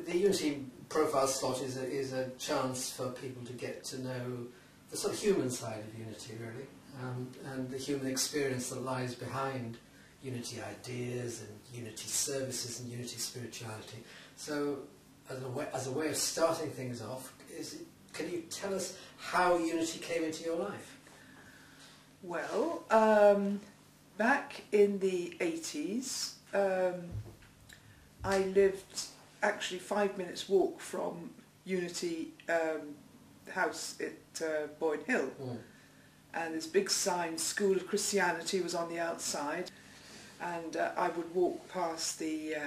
the Unity profile slot is a chance for people to get to know the sort of human side of Unity, really, and the human experience that lies behind Unity ideas and Unity services and Unity spirituality. So, as a way of starting things off, can you tell us how Unity came into your life? Well, back in the 80s, I lived actually 5 minutes walk from Unity house at Boyne Hill, and this big sign, School of Christianity, was on the outside, and I would walk past the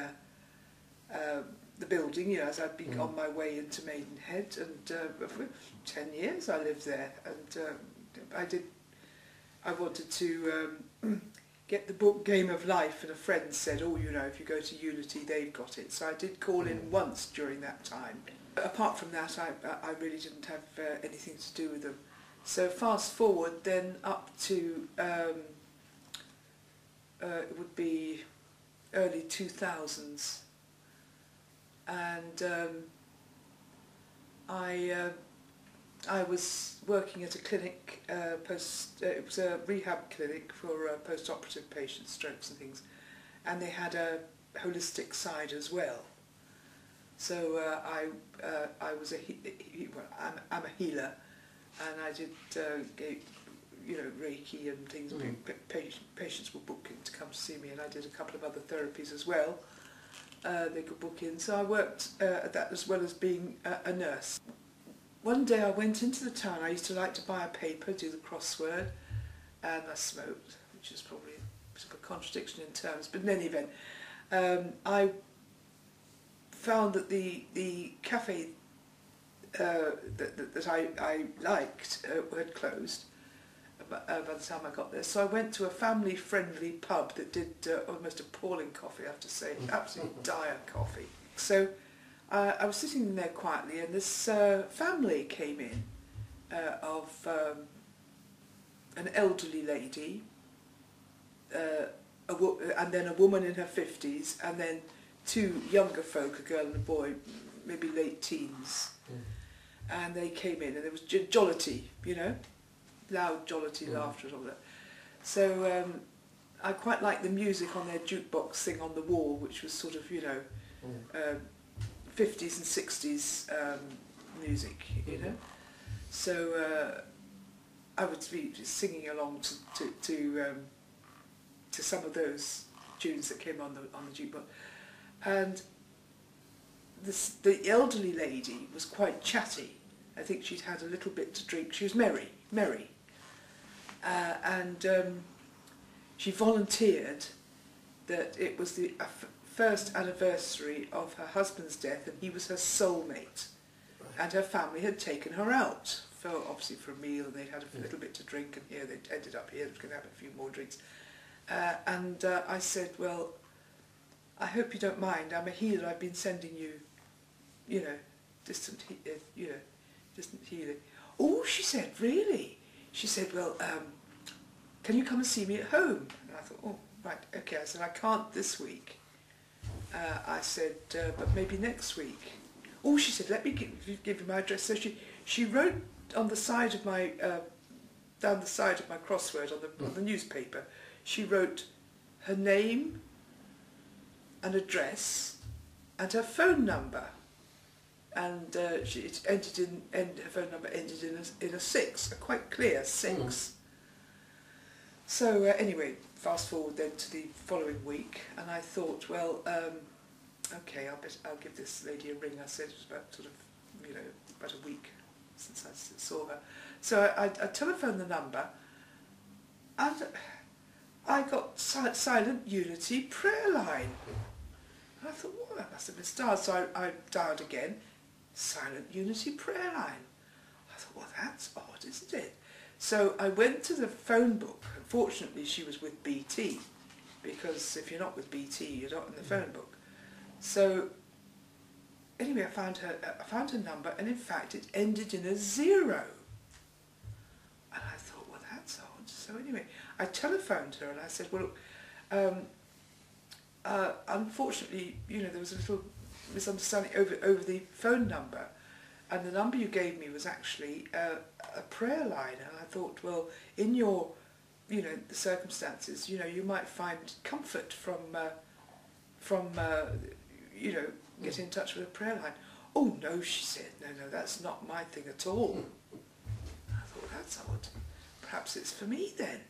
building, you know, as I'd been on my way into Maidenhead, and for 10 years I lived there, and I wanted to get the book Game of Life, and a friend said, oh, you know, if you go to Unity, they've got it. So I did call in once during that time. But apart from that, I really didn't have anything to do with them. So fast forward then up to, it would be early 2000s. And I was working at a clinic, it was a rehab clinic for post-operative patients, strokes and things, and they had a holistic side as well. So I was I'm a healer, and I did you know, Reiki and things. Patients were booking to come to see me, and I did a couple of other therapies as well. They could book in, so I worked at that as well as being a nurse. One day I went into the town. I used to like to buy a paper, do the crossword, and I smoked, which is probably a bit of a contradiction in terms, but in any event, I found that the cafe that I liked had closed by the time I got there. So I went to a family-friendly pub that did almost appalling coffee, I have to say, absolutely dire coffee. So I was sitting in there quietly, and this family came in of an elderly lady, and then a woman in her 50s, and then two younger folk, a girl and a boy, maybe late teens. And they came in, and there was jollity, you know, loud jollity laughter and all that. So I quite liked the music on their jukebox thing on the wall, which was sort of, you know, 50s and 60s music, you know. So I would be singing along to some of those tunes that came on the jukebox, and the elderly lady was quite chatty. I think she'd had a little bit to drink. She was merry, and she volunteered that it was the first anniversary of her husband's death, and he was her soulmate, and her family had taken her out obviously for a meal, and they'd had a little bit to drink, and here they'd ended up here, they were going to have a few more drinks, and I said, well, I hope you don't mind, I'm a healer, I've been sending you, you know, distant healing. Oh, she said, really? She said, well, can you come and see me at home? And I thought, oh, right, okay. I said, I can't this week. I said, but maybe next week. Oh, she said, let me give you my address. So she wrote on the side of my, down the side of my crossword on the newspaper, she wrote her name, an address, and her phone number. And her phone number ended in a 6, a quite clear 6. So anyway, fast forward then to the following week, and I thought, well, okay, I'll give this lady a ring. I said it was about sort of, you know, about a week since I saw her. So I telephoned the number, and I got silent Unity prayer line. And I thought, well, that must have been starred. So I dialed again. Silent Unity prayer line. I thought, well, that's odd, isn't it? So I went to the phone book. Unfortunately, she was with BT, because if you're not with BT, you're not in the phone book. So anyway, I found her number, and in fact, it ended in a 0. And I thought, well, that's odd. So anyway, I telephoned her, and I said, well, look, unfortunately, you know, there was a little misunderstanding over the phone number, and the number you gave me was actually a prayer line, and I thought, well, in your, the circumstances, you might find comfort from getting in touch with a prayer line. Oh no, she said, no, that's not my thing at all. I thought, that's odd. Perhaps it's for me then.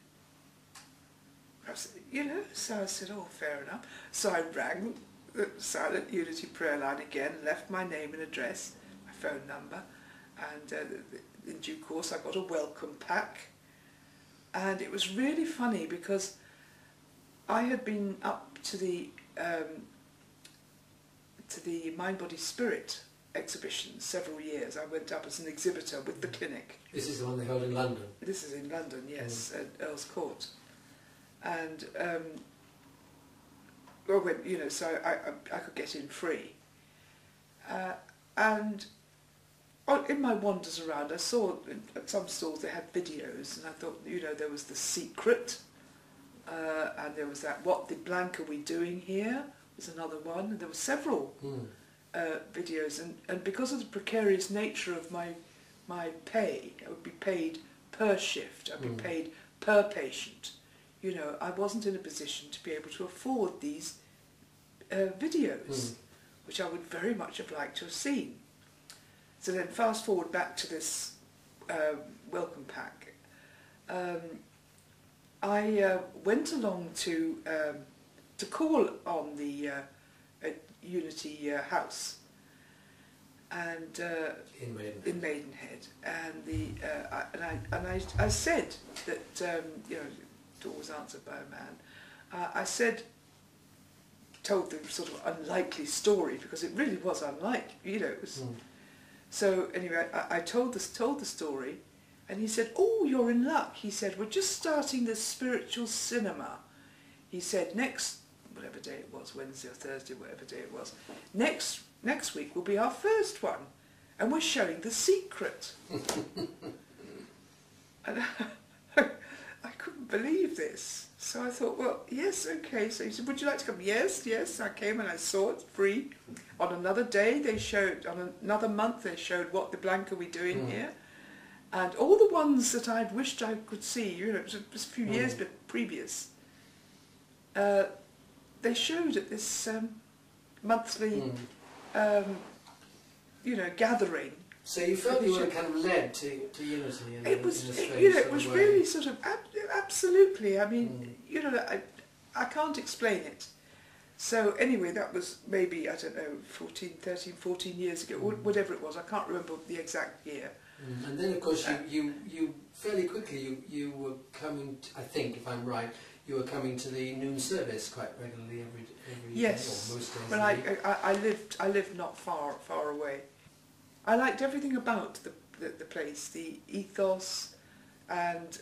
Perhaps, so I said, oh, fair enough. So I rang the Silent Unity prayer line again, left my name and address, my phone number, and in due course I got a welcome pack. And it was really funny because I had been up to the Mind, Body, Spirit exhibition several years. I went up as an exhibitor with the clinic. This is the one they held in London? This is in London, yes, at Earl's Court. And, so I could get in free. And in my wanders around, I saw at some stalls they had videos, and I thought, there was The Secret, and there was that What the Blank Are We Doing Here was another one, and there were several videos, and because of the precarious nature of my pay, I would be paid per shift, I'd be paid per patient. I wasn't in a position to be able to afford these videos, which I would very much have liked to have seen. So then fast forward back to this welcome pack. I went along to call on the Unity House and in Maidenhead, and I said that door was answered by a man. I told the sort of unlikely story, because it really was unlikely, it was. So anyway, I told the story, and he said, "Oh, you're in luck." He said, "We're just starting this spiritual cinema." He said, "Next, whatever day it was, Wednesday or Thursday, whatever day it was, next week will be our first one, and we're showing The Secret." And I couldn't believe this. So I thought, well, yes, okay. So he said, "Would you like to come?" Yes. I came and I saw it free. On another day they showed, on another month they showed What the Blank Are We Doing Here? And all the ones that I'd wished I could see, it was a few years previous, they showed at this monthly, gathering. So you felt you were kind of led to Unity in it was, in a strange it was sort of really way. sort of, absolutely, I mean, I can't explain it. So anyway, that was maybe, I don't know, 14 years ago, whatever it was, I can't remember the exact year. And then of course you fairly quickly, you were coming, I think, if I'm right, you were coming to the noon service quite regularly every yes, day, or most days. Well, I lived not far away. I liked everything about the place, the ethos, and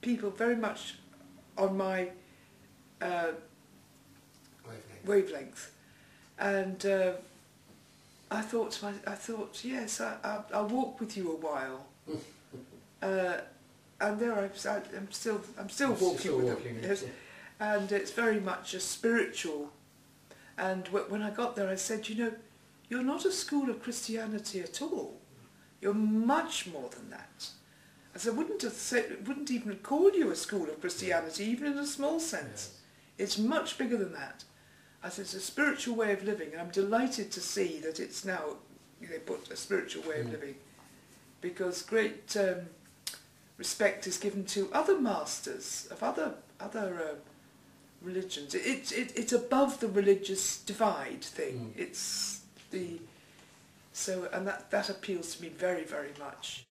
people very much on my wavelength. And I thought, yes, I'll walk with you a while. And there I'm still walking with them. Yes. And it's very much a spiritual. And when I got there, I said, you're not a school of Christianity at all. You're much more than that. As I wouldn't even call you a school of Christianity, even in a small sense. It's much bigger than that. As it's a spiritual way of living, and I'm delighted to see that it's now, they put a spiritual way of living, because great respect is given to other masters of other religions. It's above the religious divide thing. It's and that appeals to me very, very much.